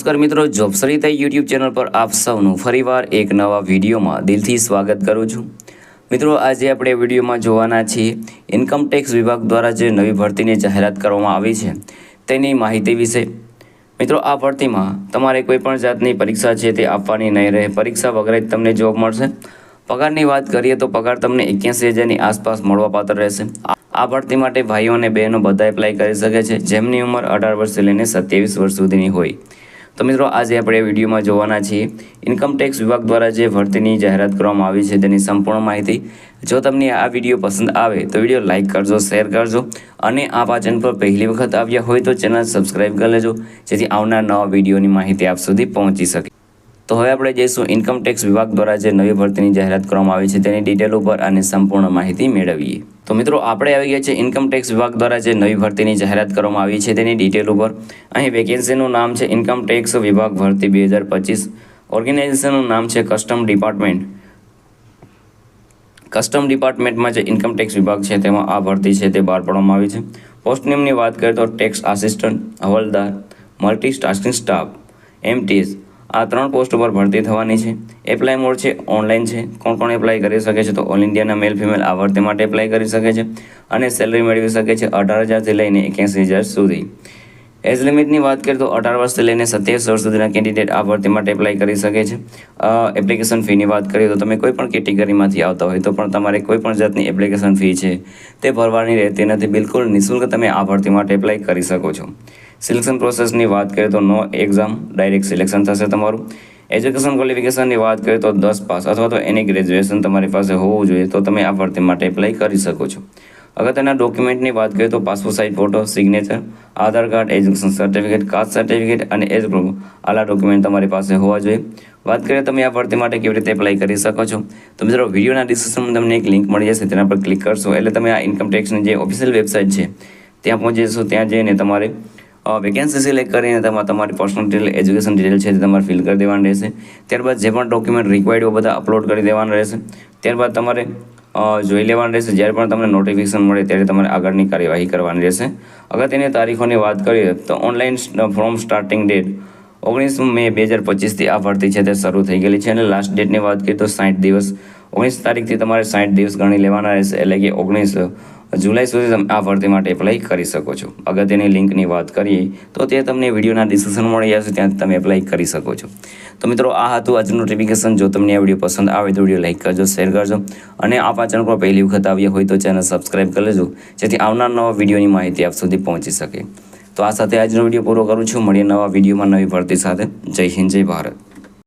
નમસ્કાર મિત્રો, જોબસરિતા YouTube channel પર આપ સૌનું ફરીવાર એક નવા વિડીયોમાં દિલથી સ્વાગત કરું છું। મિત્રો, આજે આપણે વિડીયોમાં જોવાના છીએ ઇન્કમ ટેક્સ વિભાગ દ્વારા જે નવી ભરતીની જાહેરાત કરવામાં આવી છે તેની માહિતી વિશે। મિત્રો, આ ભરતીમાં તમારે કોઈપણ જાતની પરીક્ષા છે તે આપવાની નહીં રહે, પરીક્ષા વગર જ તમને જોબ મળશે। પગારની વાત કરીએ તો પગાર તમને 81,000ની આસપાસ મળવાપાત્ર રહેશે। આ ભરતી માટે ભાઈઓ અને બહેનો બધા એપ્લાય કરી શકે છે જેમની ઉંમર 18 વર્ષથી લઈને 27 વર્ષ સુધીની હોય। તો મિત્રો, આજે આપણે વિડીયોમાં જોવાના છીએ ઇન્કમ ટેક્સ વિભાગ દ્વારા જે ભરતીની જાહેરાત કરવામાં આવી છે તેની સંપૂર્ણ માહિતી। જો તમને આ વિડીયો પસંદ આવે તો વિડીયો લાઇક કરજો, શેર કરજો અને આ ચેનલ પર પહેલી વખત આવ્યા હોય તો ચેનલ સબસ્ક્રાઈબ કરી લેજો જેથી આવનાર નવા વિડીયોની માહિતી આપ સુધી પહોંચી શકે। તો હવે આપણે જઈશું ઇન્કમ ટેક્સ વિભાગ દ્વારા જે નવી ભરતીની જાહેરાત કરવામાં આવી છે તેની ડિટેલ ઉપર અને સંપૂર્ણ માહિતી મેળવીએ। તો મિત્રો, આપણે આવી ગયા છે ઇન્કમ ટેક્સ વિભાગ દ્વારા જે નવી ભરતીની જાહેરાત કરવામાં આવી છે તેની ડિટેલ ઉપર। અહીં વેકેન્સીનું નામ છે ઇન્કમ ટેક્સ વિભાગ ભરતી 2025। ઓર્ગેનાઇઝેશનનું નામ છે કસ્ટમ ડિપાર્ટમેન્ટ। કસ્ટમ ડિપાર્ટમેન્ટમાં જે ઇન્કમ ટેક્સ વિભાગ છે તેમાં આ ભરતી છે તે બહાર પાડવામાં આવી છે। પોસ્ટ નેમની વાત કરીએ તો ટેક્સ આસિસ્ટન્ટ, હવાલદાર, મલ્ટીટાસ્કિંગ સ્ટાફ, MTS આ 3 પોસ્ટ ઉપર ભરતી થવાની છે। એપ્લાય મોડ છે ઓનલાઈન છે। કોણ એપ્લાય કરી શકે છે તો ઓલ ઇન્ડિયાના મેલ ફિમેલ આ ભરતી માટે એપ્લાય કરી શકે છે અને સેલરી મેળવી શકે છે 18,000થી લઈને 81,000 સુધી। એજ લિમિટની વાત કરીએ તો 18 વર્ષથી લઈને 27 વર્ષ સુધીના કેન્ડિડેટ આ ભરતી માટે એપ્લાય કરી શકે છે। એપ્લિકેશન ફીની વાત કરીએ તો તમે કોઈપણ કેટેગરીમાંથી આવતા હોય તો પણ તમારે કોઈપણ જાતની એપ્લિકેશન ફી છે તે ભરવાની રહેતી નથી, બિલકુલ નિઃશુલ્ક તમે આ ભરતી માટે એપ્લાય કરી શકો છો। સિલેક્શન પ્રોસેસની વાત કરીએ તો નો એક્ઝામ, ડાયરેક્ટ સિલેક્શન થશે તમારું। એજ્યુકેશન ક્વોલિફિકેશનની વાત કરીએ તો 10 પાસ અથવા તો એની ગ્રેજ્યુએશન તમારી પાસે હોવું જોઈએ તો તમે આ ભરતી માટે એપ્લાય કરી શકો છો। અગત્યના ડોક્યુમેન્ટની વાત કરીએ તો passport size photo, signature, Aadhaar card, education certificate, caste certificate અને એજ ગ્રુપ આલા ડોક્યુમેન્ટ તમારી પાસે હોવા જોઈએ। વાત કરીએ તમે આ ભરતી માટે કેવી રીતે એપ્લાય કરી શકો છો તો મિત્રો, વિડીયોના ડિસ્ક્રિપ્શનમાં તમને એક લિંક મળી જશે, તેના પર ક્લિક કરશો એટલે તમે આ ઇન્કમ ટેક્સની જે ઓફિશિયલ વેબસાઇટ છે ત્યાં પહોંચી જશો। ત્યાં જઈને તમારે વેકેન્સી સિલેક્ટ કરીને તમારી પર્સનલ ડિટેલ, એજ્યુકેશન ડિટેલ છે તે તમારે ફિલ કરી દેવાની રહેશે। ત્યારબાદ જે પણ ડોક્યુમેન્ટ રિક્વાયર્ડ હોય બધા અપલોડ કરી દેવાના રહેશે। ત્યારબાદ તમારે જોઈ લેવાનું રહેશે, જ્યારે પણ તમને નોટિફિકેશન મળે ત્યારે તમારે આગળની કાર્યવાહી કરવાની રહેશે। અગત્યની તારીખોની વાત કરીએ તો ઓનલાઈન ફોર્મ સ્ટાર્ટિંગ ડેટ 19 મે 2025થી આ ભરતી છે તે શરૂ થઈ ગયેલી છે અને લાસ્ટ ડેટની વાત કરીએ તો 60 દિવસ, 19 તારીખથી તમારે 60 દિવસ ગણી લેવાના રહેશે, એટલે કે 19 જુલાઈ સુધી તમે આ ભરતી માટે એપ્લાય કરી શકો છો। અગત્યની લિંકની વાત કરીએ તો તે તમને વિડીયોના ડિસ્ક્રિપ્શન મળી જશે, ત્યાં તમે એપ્લાય કરી શકો છો। તો મિત્રો, આ હતું આજનું નોટિફિકેશન। જો તમને આ વિડીયો પસંદ આવે તો વિડીયો લાઇક કરજો, શેર કરજો અને આ ચેનલ પર પહેલી વખત આવ્યા હોય તો ચેનલ સબસ્ક્રાઈબ કરી લેજો જેથી આવનાર નવા વિડીયોની માહિતી આપ સુધી પહોંચી શકે। તો આ સાથે આજનો વિડીયો પૂરો કરું છું। મળીએ નવા વિડીયોમાં નવી ભરતી સાથે। જય હિન્દ, જય ભારત।